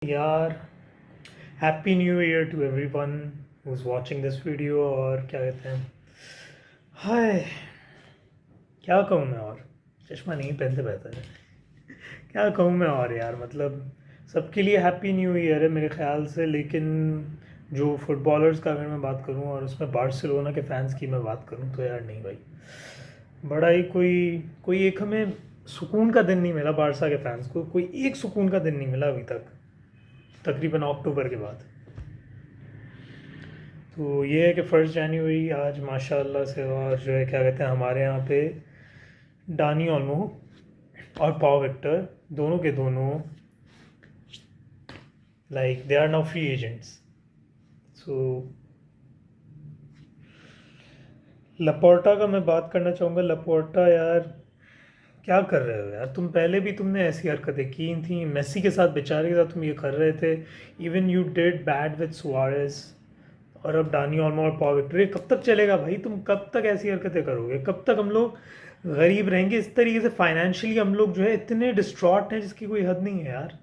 यार, happy new year to everyone who is watching this video. और क्या कहते हैं, हाय, क्या कहूँ मैं। और चश्मा नहीं पहनते बेहतर है। क्या कहूँ मैं और यार, मतलब सबके लिए हैप्पी न्यू ईयर है मेरे ख्याल से। लेकिन जो फुटबॉलर्स का अगर मैं बात करूँ और उसमें बार्सिलोना के फैंस की मैं बात करूँ तो यार नहीं भाई, बड़ा ही कोई कोई एक हमें सुकून का दिन नहीं मिला। बारसा के फैंस को कोई एक सुकून का दिन नहीं मिला अभी तक, तकरीबन अक्टूबर के बाद। तो ये है कि 1 जनवरी आज माशाल्लाह से, और जो है क्या कहते हैं, हमारे यहाँ पे डानी ओल्मो और पाव विक्टर दोनों के दोनों like they are now free agents. So Laporta का मैं बात करना चाहूँगा। लपोर्टा यार, क्या कर रहे हो यार तुम। पहले भी तुमने ऐसी हरकतें की थी मेसी के साथ, बेचारे के साथ तुम ये कर रहे थे। Even you did bad with Suarez. और अब डानी ओल्मो और पाव विक्टर, ये कब तक चलेगा भाई। तुम कब तक ऐसी हरकतें करोगे, कब तक हम लोग गरीब रहेंगे इस तरीके से। फाइनेंशियली हम लोग जो है इतने डिस्ट्रॉट हैं जिसकी कोई हद नहीं है यार।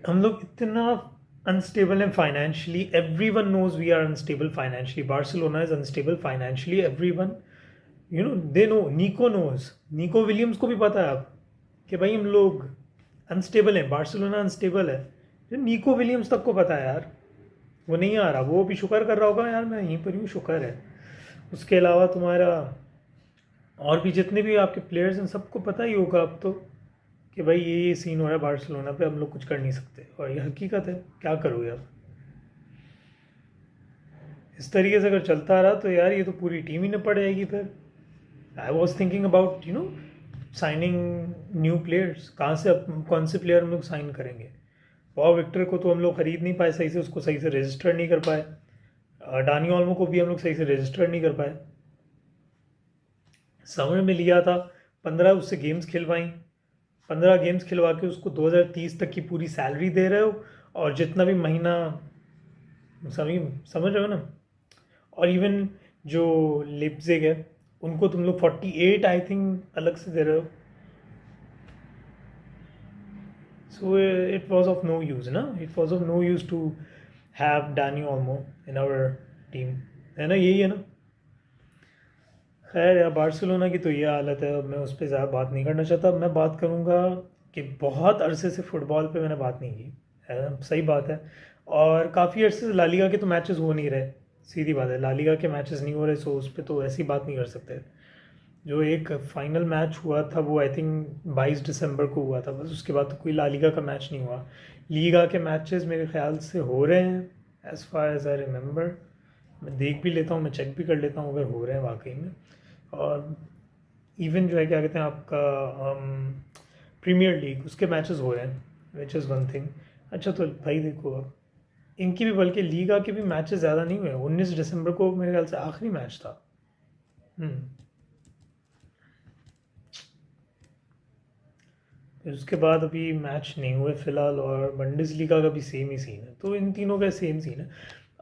हम लोग इतना अनस्टेबल हैं financially. Everyone knows we are unstable financially. Barcelona is unstable financially. Everyone, you know, they know. Nico knows, Nico Williams को भी पता है अब कि भाई हम लोग अनस्टेबल हैं, बार्सिलोना अनस्टेबल है। नीको विलियम्स तक को पता है यार। वो नहीं आ रहा, वो भी शुक्र कर रहा होगा यार, मैं यहीं पर हूँ, शुक्र है। उसके अलावा तुम्हारा और भी जितने भी आपके प्लेयर्स हैं सबको पता ही होगा अब तो कि भाई ये सीन हो रहा है बार्सिलोना पे, हम लोग कुछ कर नहीं सकते। और ये हकीकत है, क्या करोगे अब। इस तरीके से अगर चलता रहा तो यार ये तो पूरी टीम ही निपट जाएगी फिर। I was thinking about signing new players. कहाँ से अब कौन से प्लेयर हम लोग साइन करेंगे। पॉव विक्टर को तो हम लोग खरीद नहीं पाए सही से, उसको सही से रजिस्टर नहीं कर पाए। डानी ओल्मो को भी हम लोग सही से रजिस्टर नहीं कर पाए। समर में लिया था, 15 उससे गेम्स खिलवाई, 15 गेम्स खिलवा के उसको 2030 तक की पूरी सैलरी दे रहे हो। और जितना भी महीना, सभी समझ रहे हो ना। और इवन जो लिप्जिग है उनको तुम लोग 48 आई थिंक अलग से दे रहे हो। So it was of no use ना, it was of no use to have Danny Olmo in our team, है ना, यही है ना। खैर यार, बार्सिलोना की तो ये हालत है। अब मैं उस पर ज़्यादा बात नहीं करना चाहता। मैं बात करूँगा कि बहुत अरसे से फ़ुटबॉल पे मैंने बात नहीं की है, सही बात है। और काफ़ी अरसे से ला लीगा के तो मैचेस हो नहीं रहे। सीधी बात है, ला लीगा के मैचेस नहीं हो रहे, सो उस पर तो ऐसी बात नहीं कर सकते। जो एक फाइनल मैच हुआ था वो आई थिंक 22 दिसंबर को हुआ था, बस उसके बाद तो कोई ला लीगा का मैच नहीं हुआ। लीगा के मैचेस मेरे ख्याल से हो रहे हैं as far as I remember. मैं देख भी लेता हूँ, मैं चेक भी कर लेता हूँ अगर हो रहे हैं वाकई में। और इवन जो है क्या कहते हैं आपका प्रीमियर लीग, उसके मैचेस हो रहे हैं, विच इज़ वन थिंग। अच्छा तो भाई देखो, अब इनकी भी, बल्कि लीगा के भी मैचेस ज़्यादा नहीं हुए। 19 दिसंबर को मेरे ख्याल से आखिरी मैच था। फिर उसके बाद अभी मैच नहीं हुए फ़िलहाल। और बंडेसलीगा का भी सेम ही सीन है, तो इन तीनों का सेम सीन है।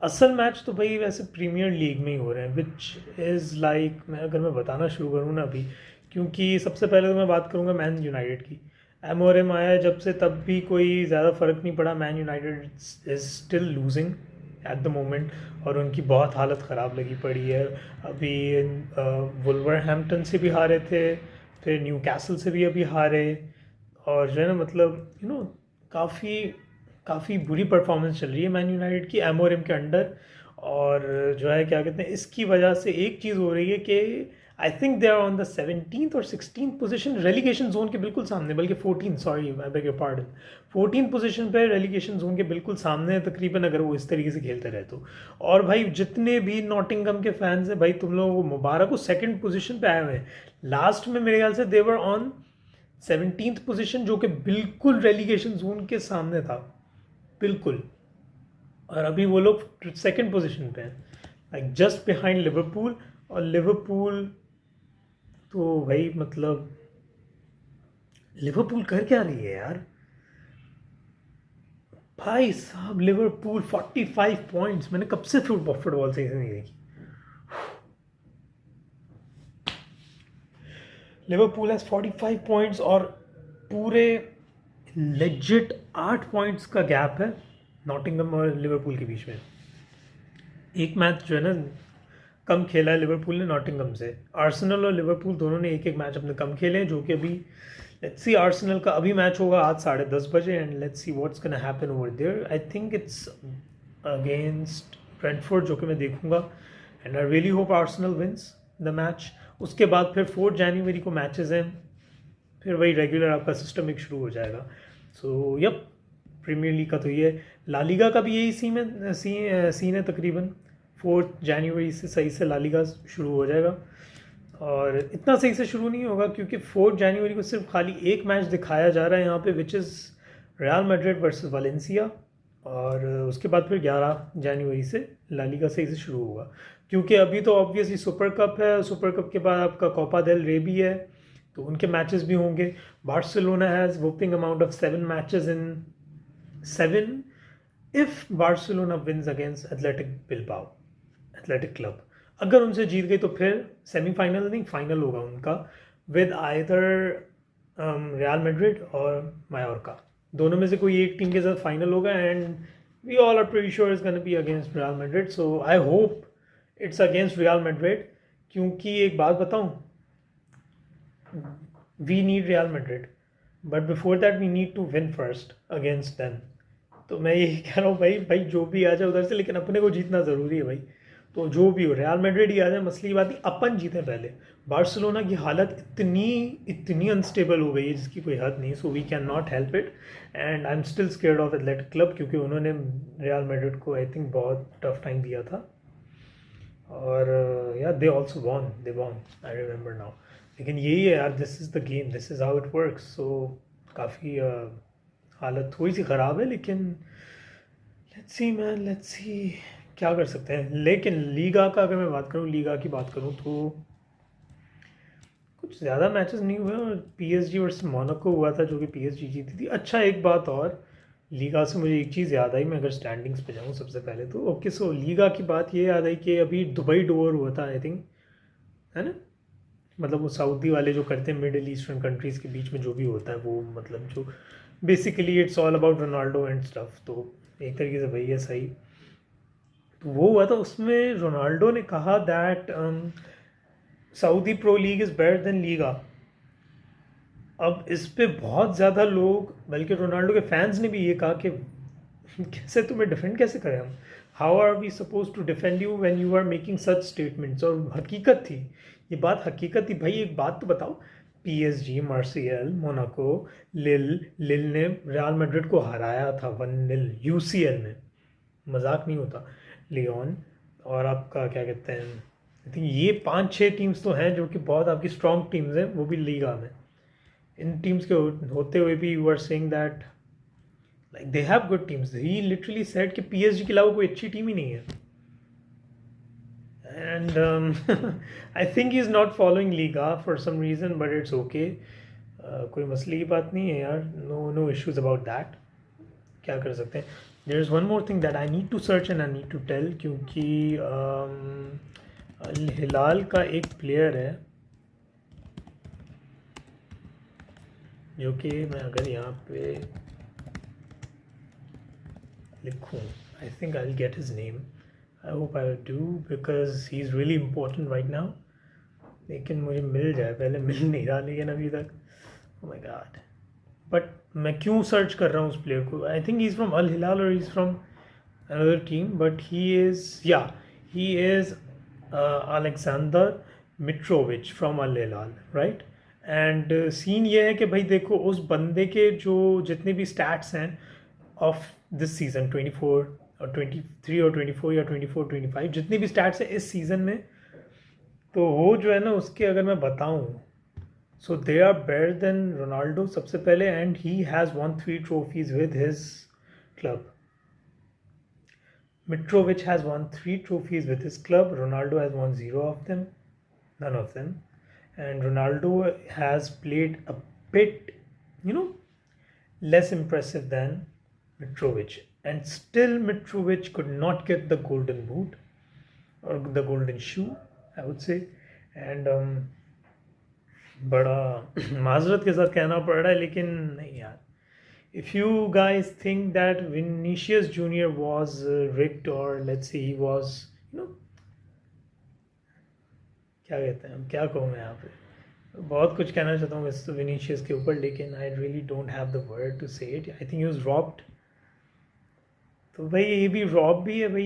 असल मैच तो भाई वैसे प्रीमियर लीग में ही हो रहे हैं, विच इज़ लाइक, मैं अगर मैं बताना शुरू करूँ ना अभी, क्योंकि सबसे पहले तो मैं बात करूँगा मैन यूनाइटेड की। एमओएम आया है जब से, तब भी कोई ज़्यादा फ़र्क नहीं पड़ा। Man United is still losing at the moment, और उनकी बहुत हालत ख़राब लगी पड़ी है। अभी वुल्वरहैम्पटन से भी हारे थे, फिर न्यू कैसल से भी अभी हारे। और जो है ना, मतलब काफ़ी काफ़ी बुरी परफॉर्मेंस चल रही है मैन यूनाइटेड की एमओएम के अंडर। और जो है क्या कहते हैं, इसकी वजह से एक चीज़ हो रही है कि I think they are on the 17th और 16th पोजीशन रेलीगेशन जोन के बिल्कुल सामने, बल्कि 14, sorry I beg your pardon, 14 position पे रेलीगेशन जोन के बिल्कुल सामने है तकरीबन, अगर वो इस तरीके से खेलते रहे तो। और भाई जितने भी नॉटिंगम के फैंस हैं भाई, तुम लोगों को मुबारक हो, सेकंड पोजीशन पे आए हुए हैं। लास्ट में मेरे ख्याल से देवर ऑन 17th पोजीशन, जो कि बिल्कुल रेलीगेशन जोन के सामने था, बिल्कुल। और अभी वो लोग सेकंड पोजीशन पे हैं, लाइक जस्ट बिहाइंड लिवरपूल। और लिवरपूल तो भाई मतलब, लिवरपूल कर क्या रही है यार। भाई साहब, लिवरपूल 45 पॉइंट्स। मैंने कब से फुटबॉल सही से नहीं देखी। लिवरपूल हैज़ 45 पॉइंट्स, और पूरे लेजिट 8 पॉइंट्स का गैप है नॉटिंघम और लिवरपूल के बीच में। एक मैच जो है ना कम खेला है लिवरपूल ने नॉटिंघम से। आर्सेनल और लिवरपूल दोनों ने एक एक मैच अपने कम खेले हैं, जो कि अभी लेट्स सी आर्सेनल का अभी मैच होगा आज 10:30 बजे, and let's see what's gonna happen over there. I think it's against Brentford, जो कि मैं देखूंगा, and I really hope Arsenal wins the match. उसके बाद फिर 4 जनवरी को मैचेस हैं, फिर वही रेगुलर आपका सिस्टम एक शुरू हो जाएगा। सो यप, प्रीमियर लीग का तो ये, ला लीगा का भी यही सीन है तकरीबन। 4 जनवरी से सही से ला लीगा शुरू हो जाएगा, और इतना सही से शुरू नहीं होगा क्योंकि 4 जनवरी को सिर्फ खाली एक मैच दिखाया जा रहा है यहाँ पे, which is real Madrid versus Valencia, और उसके बाद फिर 11 जनवरी से ला लीगा सही से शुरू होगा। क्योंकि अभी तो ऑब्वियसली सुपर कप है, सुपर कप के बाद आपका कोपा डेल रे भी है, तो उनके मैचेस भी होंगे। Barcelona has whopping amount of 7 matches in 7 if Barcelona wins against athletic club. अगर उनसे जीत गई तो फिर सेमीफाइनल नहीं फाइनल होगा उनका विद आइदर रियल मैड्रिड और मायोर्का, दोनों में से कोई एक टीम के साथ फाइनल होगा, and we all are pretty sure is gonna be against Real Madrid. So I hope it's against Real Madrid, क्योंकि एक बात बताऊं, we need Real Madrid, but before that we need to win first against them. तो मैं यही कह रहा हूँ भाई जो भी आ जाए उधर से, लेकिन अपने को जीतना ज़रूरी है भाई। तो जो भी हो, रियल मैड्रिड ही आ जाए, मसले की बात नहीं, अपन जीतें पहले। बार्सिलोना की हालत इतनी अनस्टेबल हो गई है जिसकी कोई हद नहीं, so we can not help it, and I am still scared of Athletic Club, क्योंकि उन्होंने रियल मैड्रिड को आई थिंक बहुत टफ टाइम दिया था, और या they also won I remember now. लेकिन यही है यार, this is the game, this is how it works. So काफ़ी हालत थोड़ी सी ख़राब है, लेकिन let's see man, let's see क्या कर सकते हैं। लेकिन लीगा का अगर मैं बात करूँ, लीगा की बात करूँ तो कुछ ज़्यादा मैचेस नहीं हुए, और पीएसजी वर्सेस मोनाको हुआ था जो कि पीएसजी जीती थी। अच्छा, एक बात और, लीगा से मुझे एक चीज़ याद आई, मैं अगर स्टैंडिंग्स पे जाऊँ सबसे पहले तो ओके, सो लीगा की बात ये याद आई कि अभी दुबई डोर हुआ था आई थिंक, है ना, मतलब वो सऊदी वाले जो करते हैं मिडिल ईस्टर्न कंट्रीज़ के बीच में जो भी होता है वो, मतलब जो basically it's all about Ronaldo and stuff, तो एक तरीके से वही है सही। तो वो हुआ था, उसमें रोनाल्डो ने कहा that Saudi pro league is better than Liga. अब इस पे बहुत ज़्यादा लोग, बल्कि रोनाल्डो के फैंस ने भी ये कहा कि कैसे तुम्हें डिफेंड कैसे करें हम, how are we suppose to defend you when you are making such statements. और हकीकत थी, ये बात हकीकत थी भाई। एक बात तो बताओ, पीएसजी, मार्सियल, मोनाको, लिल ने रियल मैड्रिड को हराया था 1-0 यूसीएल में, मजाक नहीं होता। लियोन, और आपका क्या कहते हैं, आई थिंक ये 5-6 टीम्स तो हैं जो कि बहुत आपकी स्ट्रॉन्ग टीम्स हैं, वो भी लीगा में। इन टीम्स के होते हुए भी you are saying that like they have good teams. He literally said कि पीएसजी के अलावा कोई अच्छी टीम ही नहीं है, and I think he is not following Liga for some reason, but it's okay, कोई मसले की बात नहीं है यार, नो इश्यूज अबाउट दैट, क्या कर सकते हैं। There is one more thing that I need to search and I need to tell, क्योंकि अल हिलाल का एक प्लेयर है जो कि मैं अगर यहाँ पे लिखूँ, I think I will get his name, I hope I do, because he is really important right now, लेकिन मुझे मिल जाए, पहले मिल नहीं रहा लेकिन अभी तक, ओह माय गॉड। बट मैं क्यों सर्च कर रहा हूँ उस प्लेयर को, I think he is from Al Hilal और he is from another team, but he is Aleksandar Mitrovic from Al Hilal, right. And scene ये है कि भाई देखो, उस बंदे के जो जितने भी स्टैट्स हैं ऑफ दिस सीज़न 24 और 23 और 24 या 24-25 जितने भी स्टैट्स हैं इस सीज़न में, तो वो जो है ना उसके अगर मैं बताऊं, so they are better than Ronaldo सबसे पहले, and he has won 3 trophies with his club. Mitrovic has won 3 trophies with his club. Ronaldo has won 0 of them, none of them. And Ronaldo has played a bit, you know, less impressive than Mitrovic. And still Mitrovic could not get the golden boot or the golden shoe, I would say. And बड़ा माजरत के साथ कहना पड़ रहा है, लेकिन नहीं यार, if you guys think that Vinicius Junior was rigged, or let's say he was, क्या कहते हैं, क्या कहूँ मैं यहाँ पे, बहुत कुछ कहना चाहता हूँ वैसे तो विनीशियस के ऊपर, लेकिन I really don't have the word to say it. I think he was robbed. तो भाई ये भी रॉब भी है भाई.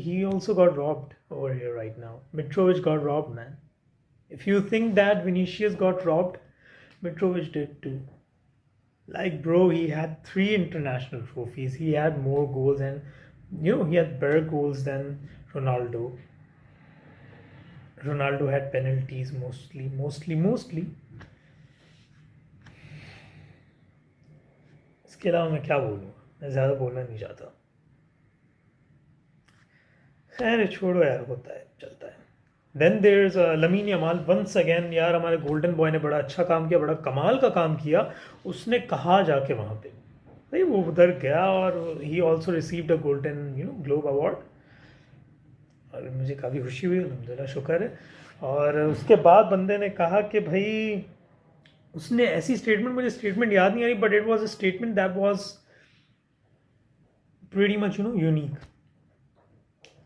He also got robbed over here right now. Mitrovic got robbed man. If you think that Vinicius got robbed, Mitrovic did too. Like, bro, he had 3 international trophies. He had more goals, and he had better goals than Ronaldo. Ronaldo had penalties mostly. इसके अलावा मैं क्या बोलूँ, मैं ज़्यादा बोलना नहीं चाहता. खैर छोड़ो यार, होता है, चलता है. Then there is Lamine Yamal once again. यार हमारे गोल्डन बॉय ने बड़ा अच्छा काम किया, बड़ा कमाल का काम किया. उसने कहा जाके वहाँ पे भाई, वो उधर गया और he also received a golden globe award. और मुझे काफ़ी खुशी हुई, अल्हम्दुलिल्लाह, शुक्र है. और उसके बाद बंदे ने कहा कि भाई, उसने ऐसी स्टेटमेंट, मुझे स्टेटमेंट याद नहीं आ रही, but it was a statement that was pretty much unique.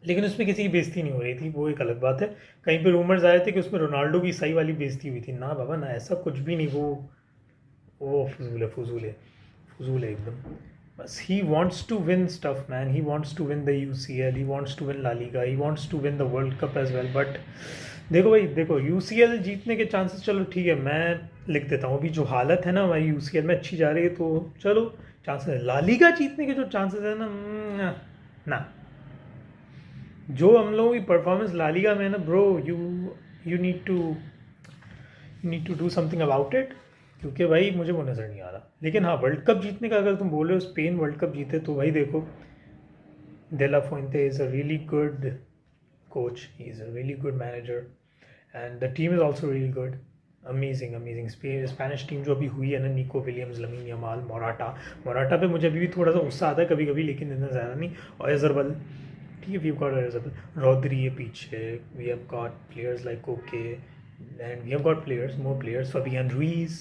लेकिन उसमें किसी की बेइज्जती नहीं हो रही थी, वो एक अलग बात है. कहीं पे रूमर्स आए थे कि उसमें रोनाल्डो की सही वाली बेइज्जती हुई थी. ना बाबा ना, ऐसा कुछ भी नहीं. वो फजूल है एकदम. बस he wants to win stuff man. He wants to win the UCL, he wants to win La Liga, he wants to win the world cup as well. But देखो भाई, देखो UCL जीतने के चांसेस, चलो ठीक है, मैं लिख देता हूँ. अभी जो हालत है ना हमारी UCL में अच्छी जा रही है, तो चलो चांसेस है. ला लीगा जीतने के जो चांसेस है ना, जो हम लोगों की परफॉर्मेंस ला लीगा में ना, bro, you need to do something about it. क्योंकि भाई मुझे वो नज़र नहीं आ रहा. लेकिन हाँ, वर्ल्ड कप जीतने का अगर तुम बोल रहे हो, स्पेन वर्ल्ड कप जीते, तो भाई देखो, De La Fuente is a really good coach. He is a really good manager, and the team is also really good. Amazing. Spanish team जो अभी हुई है ना, Nico Williams, lamin Yamal, Morata पे मुझे अभी भी थोड़ा सा गुस्सा आता है कभी कभी, लेकिन इतना ज़्यादा नहीं. और एजरबल, ठीक है, वी हैव गॉट रॉड्री है पीछे. We have got players like okay, and we have got more players, Fabián Ruiz.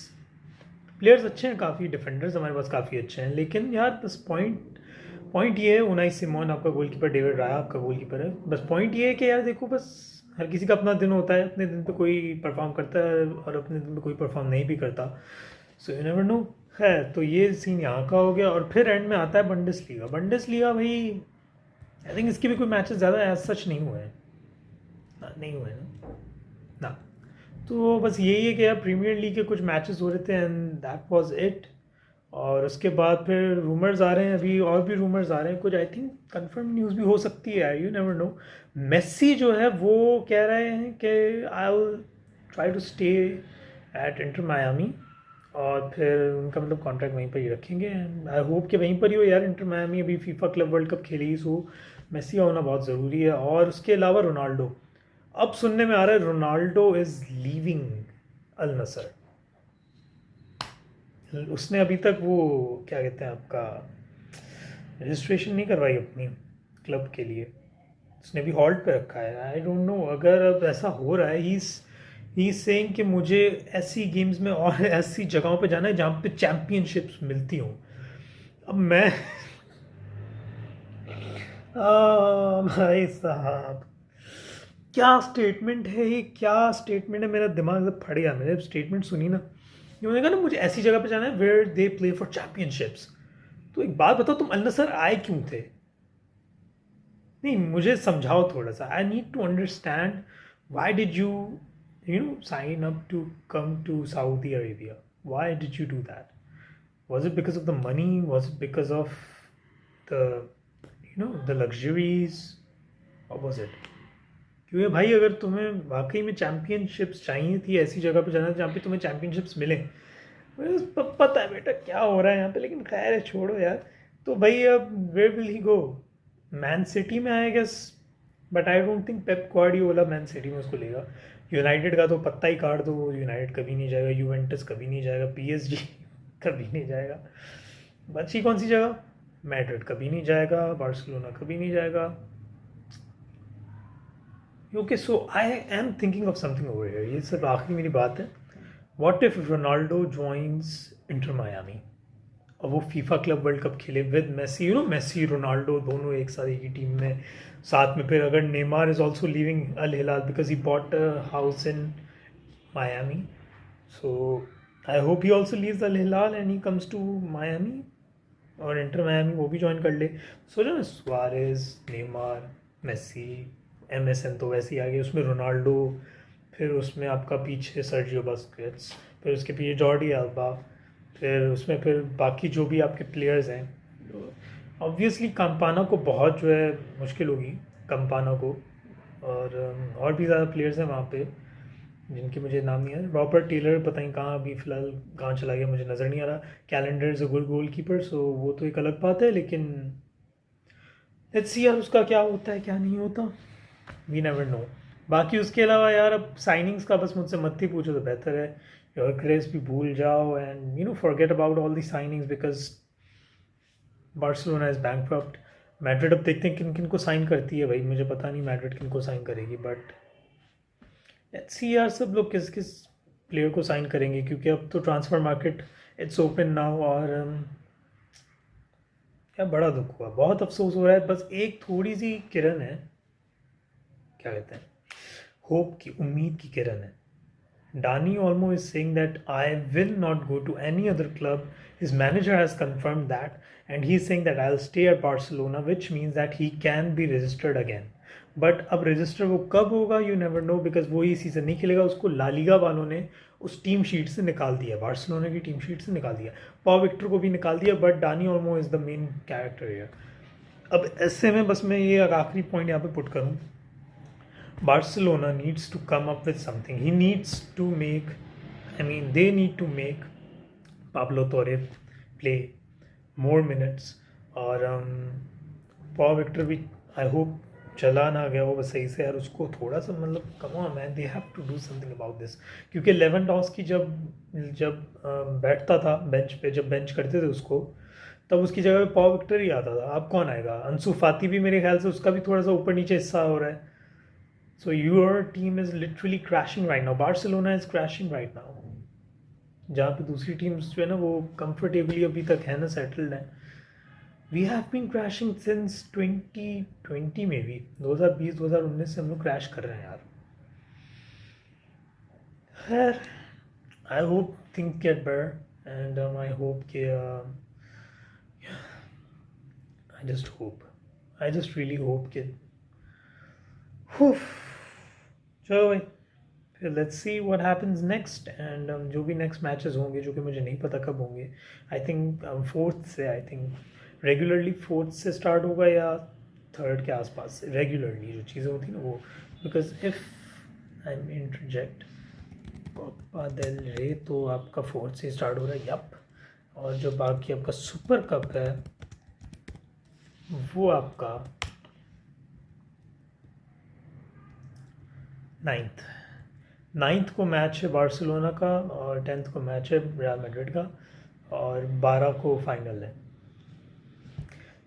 Players अच्छे हैं काफ़ी, डिफेंडर्स हमारे पास काफ़ी अच्छे हैं. लेकिन यार बस पॉइंट ये है, उनाई सिमोन आपका गोलकीपर, डेविड राया आपका गोलकीपर है. बस पॉइंट ये है कि यार देखो, बस हर किसी का अपना दिन होता है. अपने दिन पे कोई परफॉर्म करता है और अपने दिन पे कोई परफॉर्म नहीं भी करता. So you never know. है तो ये सीन यहाँ का हो गया. और फिर एंड में आता है बंडेसलीगा भाई. आई थिंक इसके भी कोई मैचेस ज़्यादा एज सच नहीं हुए हैं ना. तो बस यही है कि यार प्रीमियर लीग के कुछ मैचेस हो रहे थे, एंड दैट वाज इट. और उसके बाद फिर रूमर्स आ रहे हैं, अभी और भी रूमर्स आ रहे हैं कुछ. आई थिंक कंफर्म न्यूज़ भी हो सकती है यार, यू नेवर नो. मेसी जो है वो कह रहे हैं कि I will try to stay at Inter Miami. और फिर उनका मतलब कॉन्ट्रैक्ट वहीं पर ही रखेंगे, एंड आई होप कि वहीं पर ही हो यार, इंटर मायामी. अभी फीफा क्लब वर्ल्ड कप खेली, सो मेसी का होना बहुत ज़रूरी है. और उसके अलावा रोनाल्डो, अब सुनने में आ रहा है रोनाल्डो इज़ लीविंग अल नसर. उसने अभी तक वो क्या कहते हैं आपका रजिस्ट्रेशन नहीं करवाई अपनी क्लब के लिए. उसने भी हॉल्ट पे रखा है. आई डोंट नो, अगर अब ऐसा हो रहा है, ही सेइंग कि मुझे ऐसी गेम्स में और ऐसी जगहों पे जाना है जहाँ पे चैम्पियनशिप्स मिलती हों. अब मैं भाई साहब, क्या स्टेटमेंट है ये, क्या स्टेटमेंट है. मेरा दिमाग से फट गया. मैंने स्टेटमेंट सुनी ना, उन्होंने कहा ना मुझे ऐसी जगह पे जाना है where they play for championships. तो एक बात बताओ, तुम अल नसर आए क्यों थे? नहीं, मुझे समझाओ थोड़ा सा. I need to understand why did you sign up to come to Saudi Arabia. Why did you do that? Was it because of the money? Was it because of the luxuries? और was it क्योंकि भाई, अगर तुम्हें वाकई में championships चाहिए थी, ऐसी जगह पे जाना जहाँ पे तुम्हें चैम्पियनशिप्स मिले. पता है बेटा क्या हो रहा है यहाँ पे, लेकिन खैर है, छोड़ो यार. तो भाई अब where will he go? Man City में I guess, but I don't think Pep Guardiola Man City में उसको लेगा. यूनाइटेड का तो पत्ता ही काट दो, यूनाइटेड कभी नहीं जाएगा, यूवेंटस कभी नहीं जाएगा, PSG कभी नहीं जाएगा. बची कौन सी जगह? मैड्रिड कभी नहीं जाएगा, बार्सिलोना कभी नहीं जाएगा. Okay, so I am thinking of something over here. ये सब आखिरी मेरी बात है. What if Ronaldo joins inter Miami और वो फीफा क्लब वर्ल्ड कप खेले विद मेसी, मेसी रोनाल्डो दोनों एक साथ एक ही टीम में साथ में। फिर अगर Neymar is also leaving Al Hilal because he bought a house in Miami, so I hope he also leaves Al Hilal and he comes to Miami और इंटर मायामी वो भी ज्वाइन कर ले। सोचो ना, सुआरेज, नेमार, मेसी, MSN तो वैसे ही आ गए, उसमें रोनाल्डो, फिर उसमें आपका पीछे सर्जियो बस्केट्स, फिर उसके पीछे जॉर्डी अल्बा, फिर उसमें फिर बाकी जो भी आपके प्लेयर्स हैं। ऑब्वियसली कंपाना को बहुत जो है मुश्किल होगी, कंपाना को, और भी ज़्यादा प्लेयर्स हैं वहाँ पे जिनके मुझे नाम नहीं है। रॉबर्ट टेलर पता नहीं कहाँ अभी फ़िलहाल कहाँ चला गया, मुझे नज़र नहीं आ रहा। कैलेंडर is a good goalkeeper, so वो तो एक अलग बात है, लेकिन लेट्स सी यार उसका क्या होता है क्या नहीं होता, वी नेवर नो। बाकी उसके अलावा यार अब साइनिंग्स का बस मुझसे मत ही पूछो तो बेहतर है। योरक्रेस भी भूल जाओ and forget about all the signings because Barcelona is bankrupt. Madrid अब देखते हैं किन किन को साइन करती है भाई, मुझे पता नहीं मैड्रिड किन को साइन करेगी, बट लेट्स सी यार सब लोग किस किस प्लेयर को साइन करेंगे, क्योंकि अब तो transfer market it's open now. और क्या बड़ा दुख हुआ, बहुत अफसोस हो रहा है। बस एक थोड़ी सी किरण है, क्या कहते हैं, होप की, उम्मीद की किरण है। Dani Olmo is saying that I will not go to any other club. His manager has confirmed that, and he's saying that I'll stay at Barcelona, which means that he can be registered again. But अब register वो कब होगा you never know, because वो ही season नहीं खेलेगा। उसको La Liga वालों ने उस टीम शीट से निकाल दिया, बार्सिलोना की टीम शीट से निकाल दिया, पॉ विक्टर को भी निकाल दिया, but Dani Olmo is the main character here. अब ऐसे में बस मैं ये आखिरी पॉइंट यहाँ पे पुट करूँ, Barcelona needs to come up with something. He needs to make, they need to make Pablo Torre play more minutes. और पॉ विक्टर भी आई होप चला ना गया वो बस सही से यार, उसको थोड़ा सा मतलब come on man, they have to do something about this. क्योंकि लेवेंडोव्स्की जब जब बैठता था बेंच पे, जब बेंच करते थे उसको, तब उसकी जगह पे पॉ विक्टर ही आता था। अब कौन आएगा? अंसु फाती भी मेरे ख्याल से उसका भी थोड़ा सा ऊपर नीचे हिस्सा हो रहा है। So your team is literally crashing right now. Barcelona is crashing right now. जहाँ पे दूसरी टीम्स जो है ना वो comfortably अभी तक है ना सेटल्ड है। We have been crashing since 2020 में भी, 2020-2019 से हम लोग क्रैश कर रहे हैं यार। खैर I hope things get better and I hope कि I just really hope कि चलो भाई, फिर let's see what happens next. And जो भी नेक्स्ट मैचेस होंगे, जो कि मुझे नहीं पता कब होंगे, आई थिंक 4th से, आई थिंक रेगुलरली 4th से स्टार्ट होगा या 3rd के आसपास रेगुलरली जो चीज़ें होती हैं ना वो, because if I mean interject, Copa del Rey तो आपका 4th से स्टार्ट हो रहा है, यप। और जो बाकी आपका सुपर कप है वो आपका 9th को मैच है बार्सिलोना का, और 10th को मैच है रियल मैड्रिड का, और 12 को फाइनल है।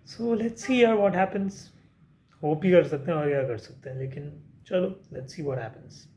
सो लेट्स सी यार व्हाट हैपन्स। होप ही कर सकते हैं और क्या कर सकते हैं, लेकिन चलो लेट्स सी व्हाट हैपन्स।